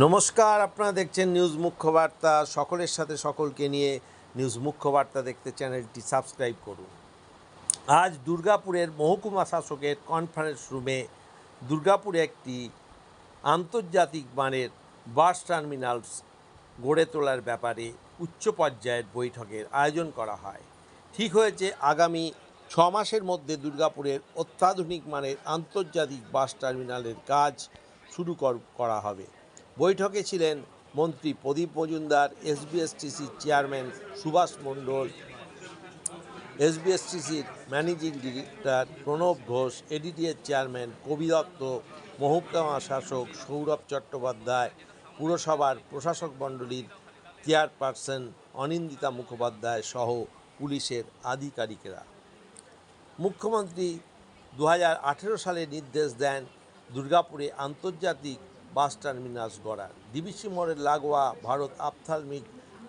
নমস্কার, আপনারা দেখছেন নিউজ মুখ্য বার্তা। সকলের সাথে সকলকে নিয়ে নিউজ মুখ্য বার্তা দেখতে চ্যানেলটি সাবস্ক্রাইব করুন। আজ দুর্গাপুরের মহকুমা শাসকের কনফারেন্স রুমে দুর্গাপুরে একটি আন্তর্জাতিক মানের বাস টার্মিনালস গড়ে তোলার ব্যাপারে উচ্চ পর্যায়ের বৈঠকের আয়োজন করা হয়। ঠিক হয়েছে, আগামী 6 মাসের মধ্যে দুর্গাপুরের অত্যাধুনিক মানের আন্তর্জাতিক বাস টার্মিনালের কাজ শুরু করা হবে। বৈঠকে ছিলেন মন্ত্রী প্রদীপ মজুমদার, এসবিএসটিসির চেয়ারম্যান সুভাষ মণ্ডল, এসবিএসটিসির ম্যানেজিং ডিরেক্টর প্রণব ঘোষ, এডিডিএর চেয়ারম্যান কবি দত্ত, মহকুমা শাসক সৌরভ চট্টোপাধ্যায়, পুরসভার প্রশাসক মণ্ডলীর চেয়ারপারসন অনিন্দিতা মুখোপাধ্যায় সহ পুলিশের আধিকারিকেরা। মুখ্যমন্ত্রী 2018 সালে নির্দেশ দেন দুর্গাপুরে আন্তর্জাতিক বাস টার্মিনাস গড়ার। ডিবিসি মোড়ের লাগোয়া ভারত আপথালমিক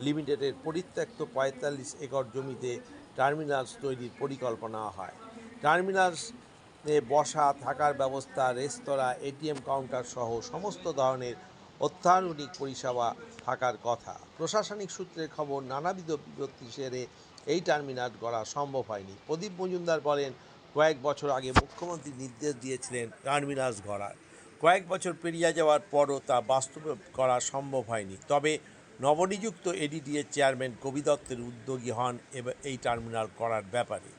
লিমিটেডের পরিত্যক্ত 45 একর জমিতে টার্মিনালস তৈরির পরিকল্পনা হয়। টার্মিনালসে বসা, থাকার ব্যবস্থা, রেস্তোরাঁ, এটিএম কাউন্টার সহ সমস্ত ধরনের অত্যাধুনিক পরিষেবা থাকার কথা। প্রশাসনিক সূত্রের খবর, নানাবিধ বিপত্তি সেরে এই টার্মিনাল গড়া সম্ভব হয়নি। প্রদীপ মজুমদার বলেন, কয়েক বছর আগে মুখ্যমন্ত্রী নির্দেশ দিয়েছিলেন টার্মিনালস গড়ার। কয়েক বছর পেরিয়ে যাওয়ার পরও তা বাস্তবে করা সম্ভব হয়নি। তবে নবনিযুক্ত এডিডিএ চেয়ারম্যান কবি দত্তের উদ্যোগী হন এই টার্মিনাল করার ব্যাপারে।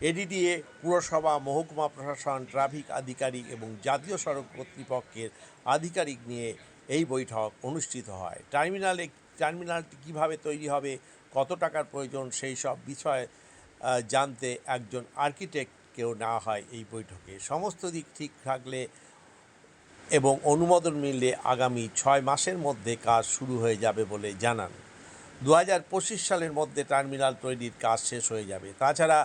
এডিডিএ, পুরসভা, মহকুমা প্রশাসন, ট্রাফিক আধিকারিক এবং জাতীয় সড়ক কর্তৃপক্ষের আধিকারিক নিয়ে এই বৈঠক অনুষ্ঠিত হয়। টার্মিনালটি কীভাবে তৈরি হবে, কত টাকার প্রয়োজন, সেই সব বিষয়ে জানতে একজন আর্কিটেক্টকেও নেওয়া হয় এই বৈঠকে। সমস্ত দিক ঠিক থাকলে এবং অনুমোদন মিললে আগামী 6 মাসের মধ্যে কাজ শুরু হয়ে যাবে বলে জানান। 2025 সালের মধ্যে টার্মিনাল তৈরির কাজ শেষ হয়ে যাবে। তাছাড়া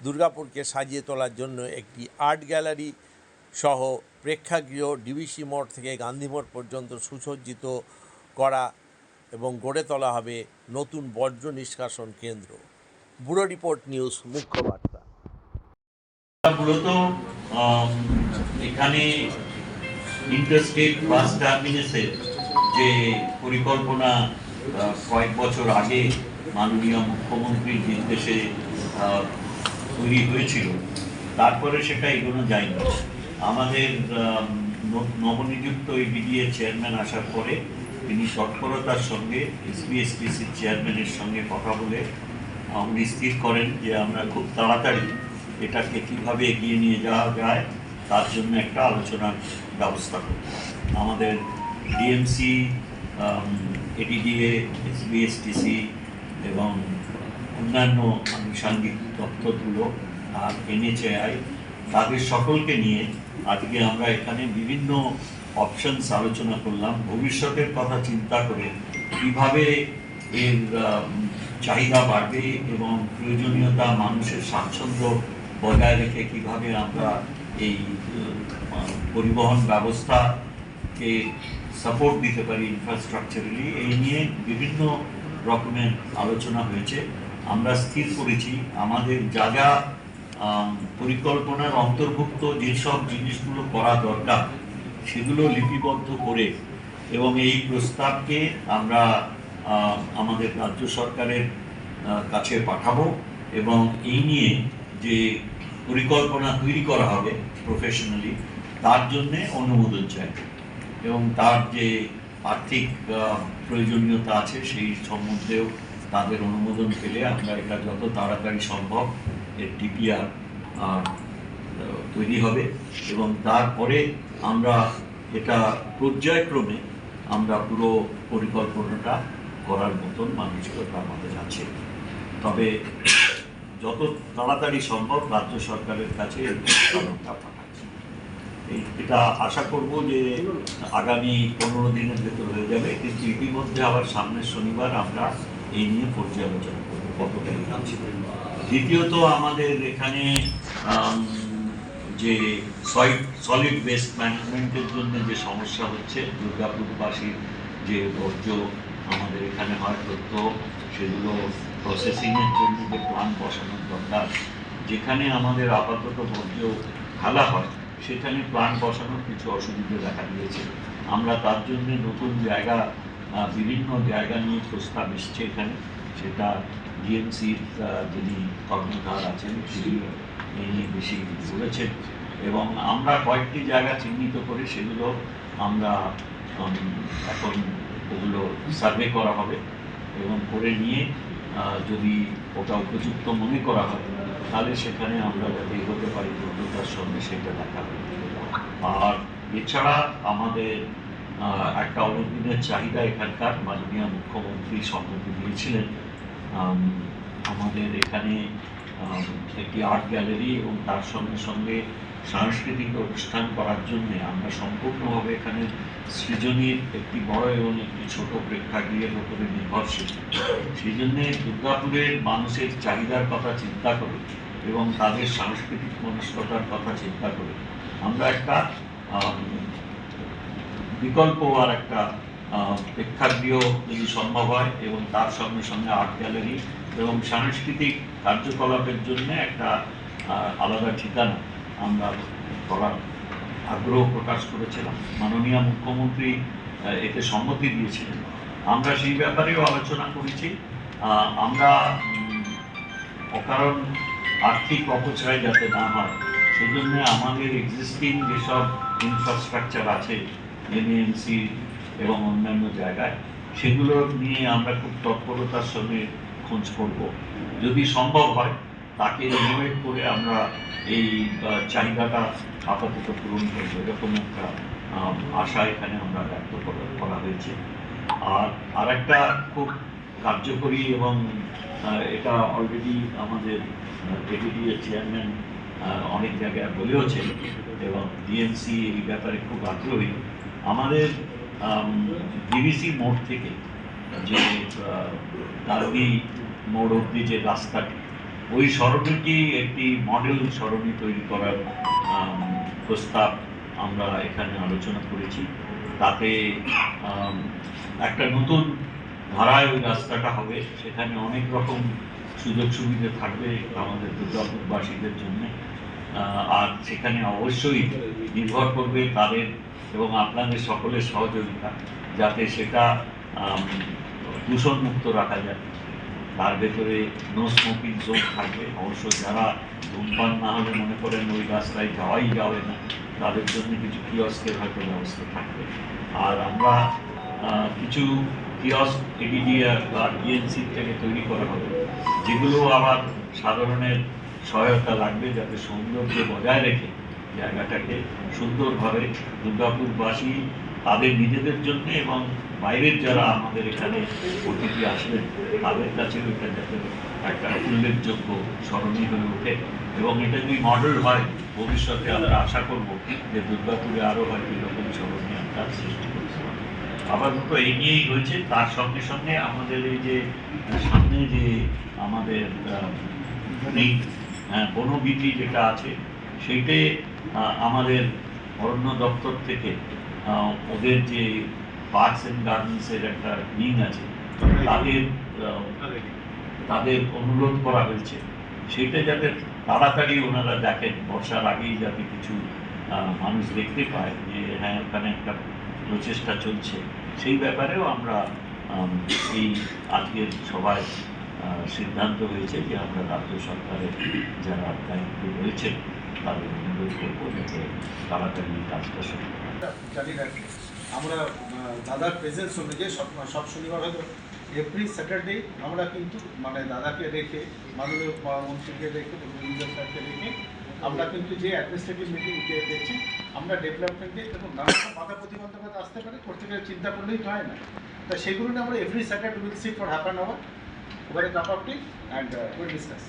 দুর্গাপুরকে সাজিয়ে তোলার জন্য একটি আর্ট গ্যালারি সহ প্রেক্ষাগৃহ ডিবিসি মোড় থেকে গান্ধী মোড় পর্যন্ত সুসজ্জিত করা এবং গড়ে তোলা হবে নতুন বর্জ্য নিষ্কাশন কেন্দ্র। ব্যুরো রিপোর্ট, নিউজ মুখ্য বার্তা। মূলত এখানে ইন্টারস্টেট বাস টার্মিনাসের যে পরিকল্পনা কয়েক বছর আগে মাননীয় মুখ্যমন্ত্রীর নির্দেশে তৈরি হয়েছিল, তারপরে সেটা এগোনো যায়নি। আমাদের নবনিযুক্ত এডিডিএ চেয়ারম্যান আসার পরে তিনি তৎপরতার সঙ্গে এসবিএসটিসির চেয়ারম্যানের সঙ্গে কথা বলে উনি স্থির করেন যে আমরা খুব তাড়াতাড়ি এটাকে কীভাবে এগিয়ে নিয়ে যাওয়া যায় তার জন্য একটা আলোচনার ব্যবস্থা করব। আমাদের ডিএমসি, এডিডিএ, এসবিএসটিসি এবং অন্যান্য আনুষঙ্গিক দপ্তরগুলো আর এনএচএআই, তাদের সকলকে নিয়ে আজকে আমরা এখানে বিভিন্ন অপশনস আলোচনা করলাম। ভবিষ্যতের কথা চিন্তা করে কীভাবে এর চাহিদা বাড়বে এবং প্রয়োজনীয়তা, মানুষের স্বাচ্ছন্দ্য বজায় রেখে কীভাবে আমরা এই পরিবহন ব্যবস্থাকে সাপোর্ট দিতে পারি ইনফ্রাস্ট্রাকচারালি, এই নিয়ে বিভিন্ন রকমের আলোচনা হয়েছে। আমরা স্থির করেছি আমাদের যা যা পরিকল্পনার অন্তর্ভুক্ত যেসব জিনিসগুলো করা দরকার সেগুলো লিপিবদ্ধ করে এবং এই প্রস্তাবকে আমরা আমাদের রাজ্য সরকারের কাছে পাঠাবো এবং এই নিয়ে যে পরিকল্পনা তৈরি করা হবে প্রফেশনালি, তার জন্যে অনুমোদন চাই এবং তার যে আর্থিক প্রয়োজনীয়তা আছে সেই সম্বন্ধেও তাদের অনুমোদন পেলে আমরা এটা যত তাড়াতাড়ি সম্ভব এর ডিপিআর তৈরি হবে এবং তারপরে আমরা এটা পর্যায়ক্রমে আমরা পুরো পরিকল্পনাটা করার মতন মানসিকতা আমাদের আছে। তবে যত তাড়াতাড়ি সম্ভব রাজ্য সরকারের কাছে প্রস্তাবটা পাঠাচ্ছি। এটা আশা করব যে আগামী 15 দিনের ভেতর হয়ে যাবে, কিন্তু ইতিমধ্যে আবার সামনের শনিবার আমরা এই নিয়ে পর্যালোচনা করবো কতটা আছে। দ্বিতীয়ত, আমাদের এখানে যে সলিড ওয়েস্ট ম্যানেজমেন্টের জন্য যে সমস্যা হচ্ছে, দুর্গাপুরবাসীর যে বর্জ্য আমাদের এখানে হয় প্রত্যহ, সেগুলো প্রসেসিংয়ের জন্য যে প্ল্যান বসানোর দরকার, যেখানে আমাদের আপাতত বর্জ্য ফেলা হয় সেখানে প্ল্যান বসানোর কিছু অসুবিধা দেখা দিয়েছে। আমরা তার জন্য নতুন জায়গা বিভিন্ন জায়গা নিয়ে প্রস্তাব এসছে এখানে, সেটা ডিএমসির যিনি কর্মধার আছেন তিনি এই নিয়ে বেশি বলেছেন, এবং আমরা কয়েকটি জায়গা চিহ্নিত করে সেগুলো আমরা এখন ওগুলো সার্ভে করা হবে এবং করে নিয়ে যদি ওটা উপযুক্ত মনে করা হয় তাহলে সেখানে আমরা যাতে এগোতে পারি দ্রুততার সঙ্গে সেটা দেখা হবে। আর এছাড়া আমাদের একটা অনেক দিনের চাহিদা এখানকার মাননীয় মুখ্যমন্ত্রী সম্মতি দিয়েছিলেন আমাদের এখানে একটি আর্ট গ্যালারি এবং তার সঙ্গে সঙ্গে সাংস্কৃতিক অনুষ্ঠান করার জন্য আমরা সম্পূর্ণভাবে এখানে সৃজনীর একটি বড় এবং একটি ছোট প্রেক্ষাগৃহের উপরে নির্ভরশীল। সেই জন্যে দুর্গাপুরের মানুষের চাহিদার কথা চিন্তা করে এবং তাদের সাংস্কৃতিক মনস্কতার কথা চিন্তা করে আমরা একটা বিকল্প আর একটা প্রেক্ষাগৃহ যদি সম্ভব হয় এবং তার সঙ্গে সঙ্গে আর্ট গ্যালারি এবং সাংস্কৃতিক কার্যকলাপের জন্য একটা আলাদা ঠিকানা আমরা করার আগ্রহ প্রকাশ করেছিলাম। মাননীয় মুখ্যমন্ত্রী এতে সম্মতি দিয়েছিলেন। আমরা সেই ব্যাপারেও আলোচনা করেছি। আমরা অকারণ আর্থিক অপচয় যাতে না হয় সেই জন্য আমাদের এক্সিস্টিং যেসব ইনফ্রাস্ট্রাকচার আছে এনএমসি এবং অন্যান্য জায়গায় সেগুলো নিয়ে আমরা খুব তৎপরতার সঙ্গে খোঁজ করব। যদি সম্ভব হয় তাকে রিনোভেট করে আমরা এই চাহিদাটা আপাতত পূরণ করবো, এরকম একটা আশা এখানে আমরা ব্যক্ত করা হয়েছে। আর একটা খুব কার্যকরী এবং এটা অলরেডি আমাদের এডিডিএ চেয়ারম্যান অনেক জায়গায় বলেওছেন এবং ডিএমসি এই ব্যাপারে খুব আগ্রহী। আমাদের ডিভিসি মোড় থেকে যে গান্ধী মোড় অব্দি যে রাস্তাটি, ওই সড়কটি একটি মডেল সরণি তৈরি করার প্রস্তাব আমরা এখানে আলোচনা করেছি। তাতে একটা নতুন ধারায় ওই রাস্তাটা হবে, সেখানে অনেক রকম সুযোগ সুবিধা থাকবে আমাদের দুর্গাপুরবাসীদের জন্য। আর সেখানে অবশ্যই নির্ভর করবে তাদের এবং আপনাদের সকলের সহযোগিতা, যাতে সেটা দূষণমুক্ত রাখা যায়। তার ভেতরে নো স্মোকিং জোন থাকবে। অবশ্য যারা ধূমপান না হলে মনে করেন ওই রাস্তায় যাওয়াই যাবে না, তাদের জন্য কিছু কিয়স্কের হয়তো ব্যবস্থা থাকবে। আর আমরা কিছু কিয়স্ক এডিডিআর বা ডিএনসি থেকে তৈরি করা হবে, যেগুলো আবার সাধারণের সহায়তা লাগবে, যাতে সৌন্দর্য বজায় রেখে জায়গাটাকে সুন্দরভাবে দুর্গাপুরবাসী তাদের নিজেদের জন্য এবং বাইরের যারা আমাদের এখানে অতিথি আসবেন তাদের কাছেও এটা যাতে একটা উল্লেখযোগ্য স্মরণীয় হয়ে ওঠে। এবং এটা যদি মডেল হয় ভবিষ্যতে আমরা আশা করব যে দুর্গাপুরে আরও হয়তো এরকম স্মরণীয় আমরা সৃষ্টি করতে পারব। আপাতত এই নিয়েই হয়েছে। তার সঙ্গে সঙ্গে আমাদের এই যে সামনে যে আমাদের বনবিধি যেটা আছে সেইটে আমাদের অরণ্য দপ্তর থেকে ওদের যে পার্কস অ্যান্ড গার্ডেন্সের একটা উইং আছে, তাদের অনুরোধ করা হয়েছে সেটা যাতে তাড়াতাড়ি ওনারা দেখেন, বর্ষার আগেই যাতে কিছু মানুষ দেখতে পায় যে হ্যাঁ ওখানে একটা প্রচেষ্টা চলছে। সেই ব্যাপারেও আমরা এই আজকের সভায় সিদ্ধান্ত হয়েছে যে আমরা রাজ্য সরকারের যারা দায়িত্ব রয়েছেন তাদের অনুরোধ করবো যাতে তাড়াতাড়ি কাজটা শুরু জানি না। আমরা দাদার প্রেজেন্স অনুযায়ী সব শনিবার হয়তো এভরি স্যাটারডে আমরা কিন্তু মানে দাদাকে রেখে মাননীয় মন্ত্রীকে রেখে মিনিস্টার স্যারকে রেখে আমরা কিন্তু যে অ্যাডমিনিস্ট্রেটিভ মিটিং দেখছি আমরা ডেভেলপমেন্টে এবং নানা বাধা প্রতিবন্ধকতা আসতে পারে, করতে গেলে চিন্তা করলেই তো হয় না। তা সেগুলো নিয়ে আমরা every Saturday will sit for half an hour over a cup of tea and will discuss.